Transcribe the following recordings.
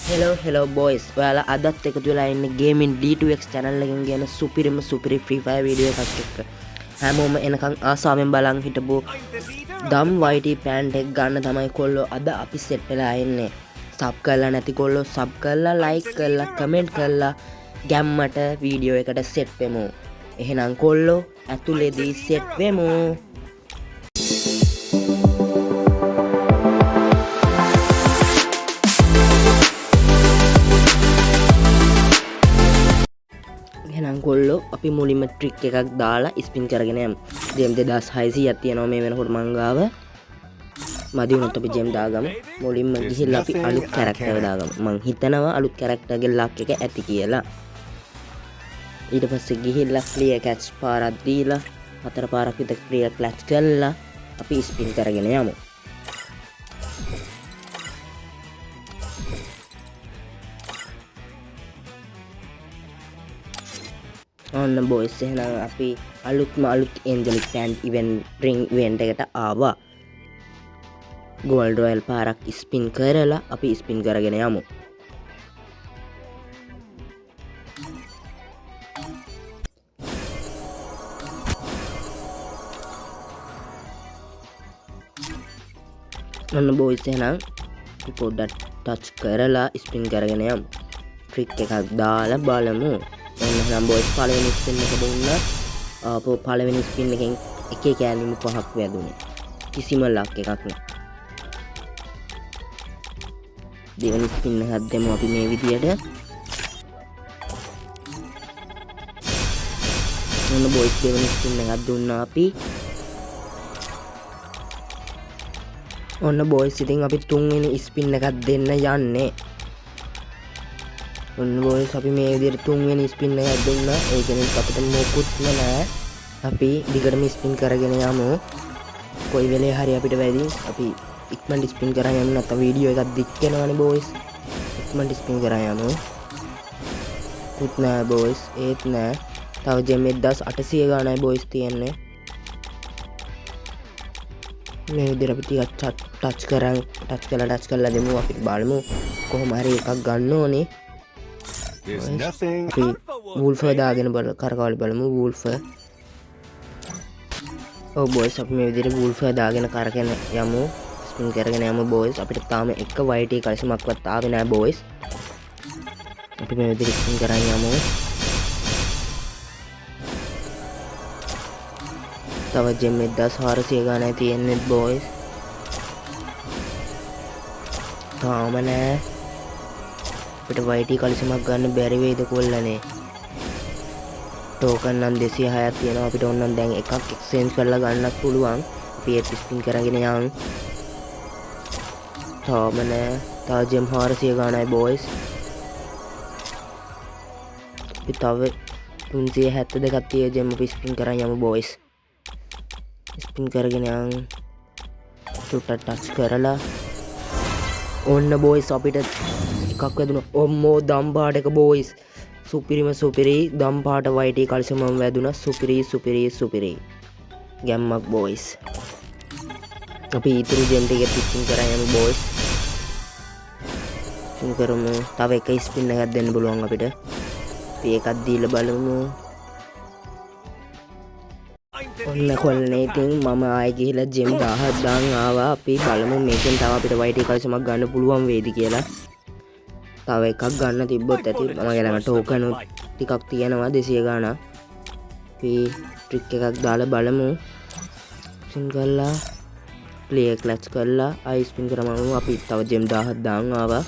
hello boys. ඔයාලා අදත් එකතු වෙලා ඉන්නේ gaming D2X channel එකෙන් ගෙන සුපිරිම free fire වීඩියෝ එකක් එක්ක. හැමෝම එනකන් ආසාවෙන් බලන් හිටපු දම් YT පෑන්ට් එක ගන්න තමයි කොල්ලෝ අද අපි සෙට් වෙලා ඉන්නේ. සබ් කරලා නැති කොල්ලෝ සබ් කරලා like කරලා comment කරලා ගැම්මට වීඩියෝ එකට සෙට් වෙමු. එහෙනම් කොල්ලෝ ඇතුලේදී සෙට් වෙමු. කොල්ලෝ අපි මුලින්ම ට්‍රික් එකක් දාලා ස්පින් කරගෙන යමු. ජෙම් 2600ක් තියෙනවා මේ වෙනකොට මං ගාව. මදි වුණොත් අපි ජෙම් දාගමු. මුලින්ම ගිහිල්ලා අපි අලුත් කැරක්ටර් එක දාගමු. මං හිතනවා අලුත් කැරක්ටර්ගේ ලක් එක ඇති කියලා. ඊට පස්සේ ගිහිල්ලා ක්ලියර් කැච් පාරක් දීලා 4 පාරක් විතර ක්ලියර් ක්ලච් කරලා අපි ස්පින් කරගෙන යමු. ඔන්න බොයිස් එහෙනම් අපි අලුත් එන්ජලික් පෑන්ට් ඉවෙන්ට් රින් ඉවෙන්ට් එකට ආවා. ගෝල්ඩ් රොයල් පාරක් ස්පින් කරලා අපි ස්පින් කරගෙන යමු. ඔන්න බොයිස් එහෙනම් පොඩ්ඩක් ටච් කරලා ස්පින් කරගෙන යමු. ට්‍රික් එකක් දාලා බලමු. එහෙනම් බොයිස් පළවෙනි ස්පින් එක දුන්නා. ආපහු පළවෙනි ස්පින් එකෙන් එකේ කෑලිම 5ක් වැදුනේ. කිසිම ලක් එකක් නෑ. දෙවෙනි ස්පින් එකක් දෙමු අපි මේ විදියට. ඔන්න බොයිස් දෙවෙනි ස්පින් එකක් දුන්නා අපි. ඔන්න බොයිස් ඉතින් අපි තුන්වෙනි ස්පින් එකක් දෙන්න යන්නේ. ඔන්න බොයිස් අපි මේ විදිහට තුන්වෙනි ස්පින් එකක් දුන්නා. ඒ කියන්නේ අපිට මොකුත්ම නැහැ. අපි දිගටම ස්පින් කරගෙන යමු. කොයි වෙලේ හරි අපිට වැඩි අපි ඉක්මනට ස්පින් කරන් යමු. නැත්නම් වීඩියෝ එකක් දික් වෙනවනේ බොයිස්. ඉක්මනට ස්පින් කරන් යමු. පුත් නෑ බොයිස්. ඒත් නෑ. තව ජෙම් 1800 ගානයි බොයිස් තියෙන්නේ. මේ විදිහට අපි ටිකක් ටච් කරලා දෙමු. අපි බලමු කොහොම හරි එකක් ගන්න ඕනේ. අපි වූල්ෆර් දාගෙන කරකවල බලමු. වූල්ෆර්. ඔව් බොයිස් අපි මේ විදිහට වූල්ෆර් දාගෙන කරගෙන යමු. ස්පින් කරගෙන යමු බොයිස්. අපිට තාම එක YT කලසමක්වත් ආවේ නැහැ බොයිස්. අපි මේ විදිහට ස්පින් කරන් යමු. තව ජෙම් 1400 ගානයි තියෙන්නේ බොයිස්. තාම නෑ. අපිට YT කලිසමක් ගන්න බැරි වේද කොල්ලනේ. ටෝකන් නම් 206ක් තියෙනවා. අපිට ඕනනම් දැන් එකක් එක්ස්චේන්ජ් කරලා ගන්නත් පුළුවන්. අපි ඒක ස්පින් කරගෙන යන්. තාම නෑ. තව ජෙම් 400 ගානයි බොයිස්. අපි තව 372ක් තියෙන ජෙම් අපි ස්පින් කරන් යමු බොයිස්. ස්පින් කරගෙන යන්. ටුට්ට ටච් කරලා ඔන්න බොයිස් අපිට එකක් වැදුණා. ඔම්මෝ දම් පාට එක බොයිස්. සුපිරි දම් පාට YT කල්සමම වැදුණා. සුපිරි ගැම්මක් බොයිස්. අපි ඊතුරු ජෙම් ටික ස්පින් කරන් යමු බොයිස්. ස්පින් කරමු. තව එක ස්පින් එකක් දෙන්න බලුවන් අපිට. අපි එකක් දීලා බලමු. ඔන්න කොල්ලනේ ඉතින් මම ආයෙ ගිහිල්ලා ජෙම් 1000ක් දාන් ආවා. අපි බලමු මේකෙන් තව අපිට YT කල්සමක් ගන්න පුළුවන් වේද කියලා. තව එකක් ගන්න තිබ්බොත් ඇති. මගේ ළඟ ටෝකන් ටිකක් තියෙනවා 200 ගාණක්. අපි ට්‍රික් එකක් දාලා බලමු. ස්පින් කරලා ක්ලියර් ක්ලච් කරලා ආයි ස්පින් කරමු. අපි තව ජෙම් 1000ක් දාන් ආවා.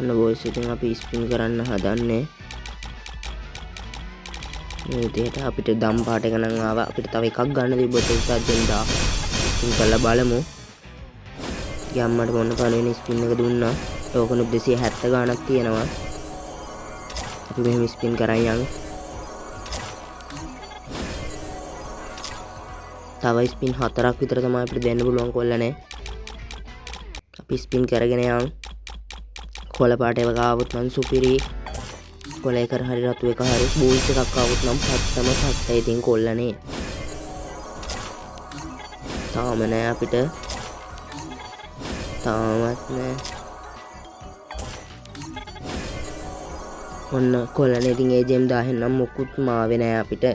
ඔන්න බොයිස් ඉතින් අපි ස්පින් කරන්න හදන්නේ. මේ විදිහට අපිට දම් පාට එක නම් ආවා. අපිට තව එකක් ගන්න තිබ්බොත් ඒක ජෙම් 1000 ස්පින් කරලා බලමු. ගැම්මට මොන පළවෙනි ස්පින් එක දුන්නා. ටෝකන් 270 ගාණක් තියෙනවා. අපි මෙහෙම ස්පින් කරන් යමු. තව ස්පින් 4ක් විතර තමයි අපිට දෙන්න පුළුවන් කොල්ලනේ. අපි ස්පින් කරගෙන යමු. කොළ පාට එක ආවොත් නම් සුපිරි. කොළ එක හරි රතු එක හරි බූල්ස් එකක් ආවොත් නම් පත්තම පත්තයි. ඉතින් කොල්ලනේ තාම නෑ අපිට. තාමත් නෑ. ඔන්න කොල්ලනේ ඉතින් ඒ ජෙම් දාහෙන් නම් මොකුත් මාවේ නෑ අපිට.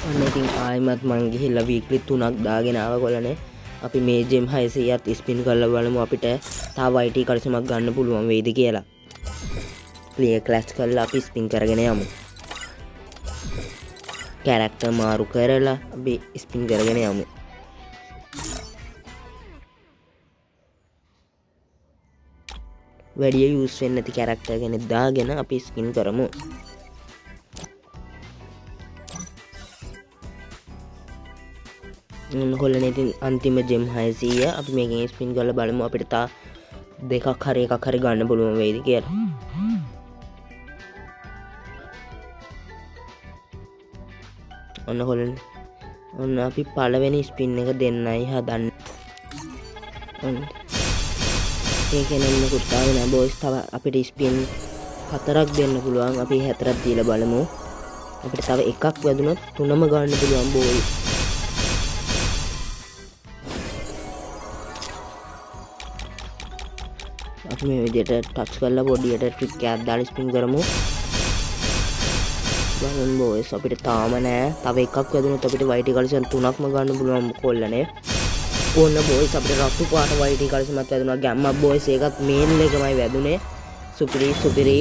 ඔන්න ඉතින් ආයෙමත් මං ගිහිල්ලා වීක්ලි 3ක් දාගෙන ආවා කොල්ලනේ. අපි මේ ජෙම් 600ත් ස්පින් කරලා බලමු අපිට තව YT කඩසමක් ගන්න පුළුවන් වෙයිද කියලා. ප්ලේ ක්ලැෂ් කරලා අපි ස්පින් කරගෙන යමු. කැරක්ටර් මාරු කරලා අපි ස්පින් කරගෙන යමු. වැඩිය යූස් වෙන්නේ නැති කැරක්ටර් කෙනෙක් දාගෙන අපි ස්පින් කරමු. කොල්ලනේ ඉතින් අන්තිම ජෙම් 600 අපි මේකෙන් ස්පින් කරලා බලමු අපිට තා දෙකක් හරි එකක් හරි ගන්න පුළුවන් වෙයිද කියලා. ඔන්න කොල්ලනේ ඔන්න අපි පළවෙනි ස්පින් එක දෙන්නයි හදන්නේ. ඔන්න ඒකෙන් මොකුත් ආවේ නැහැ බොයිස්. තව අපිට ස්පින් 4ක් දෙන්න පුළුවන්. අපි 4ක් දීලා බලමු. අපිට තව එකක් වැදුනොත් 3ම ගන්න පුළුවන් බොයිස්. අපි මේ විදිහට ටච් කරලා පොඩියට ට්‍රික් එකක් දාලා ස්පින් කරමු. බලන්න බොයිස් අපිට තාම නෑ. තව එකක් වැදුනොත් අපිට YT කලෙක්ෂන් 3ක්ම ගන්න පුළුවන් කොල්ලනේ. ඕන්න බොයිස් අපිට රතු පාට YT කලෙක්ෂන්ත් වැදුනා. ගැම්මක් බොයිස් ඒකත් මේන් එකමයි වැදුනේ. සුපිරි.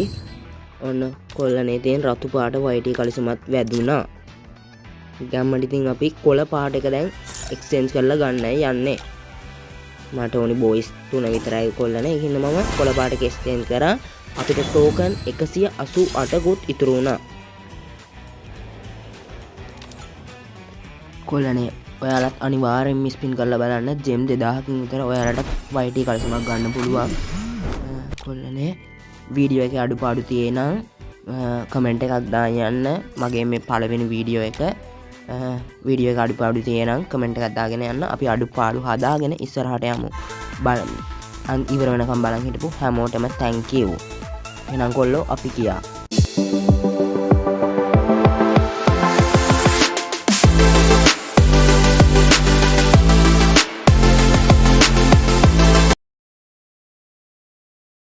ඔන්න කොල්ලනේ තියෙන රතු පාට YT කලෙක්ෂන්ත් වැදුනා. ගැම්මට ඉතින් අපි කොළ පාට එක දැන් එක්ස්චේන්ජ් කරලා ගන්නයි යන්නේ. මට ඕනි බොයිස් 3 විතරයි කොල්ලනේ. ඒකින්ද මම කොළ පාට එක එක්ස්චේන්ජ් කරා. අපිට ටෝකන් 188කුත් ඉතුරු වුණා. කොල්ලනේ ඔයාලත් අනිවාර්යෙන්ම ස්පින් කරලා බලන්න. ජෙම් 2000කින් විතර ඔයාලට YT කලෙක්ෂන්ක් ගන්න පුළුවන්. කොල්ලනේ වීඩියෝ එකේ අඩුපාඩු තියෙනම් කමෙන්ට් එකක් දාන්න යන්න. මගේ මේ පළවෙනි වීඩියෝ එක අඩුපාඩු තියෙනම් කමෙන්ට් එකක් දාගෙන යන්න. අපි අඩුපාඩු හදාගෙන ඉස්සරහට යමු. ඉවර වෙනකම් බලන් හිටපු හැමෝටම thank you. එහෙනම් කොල්ලෝ අපි කියා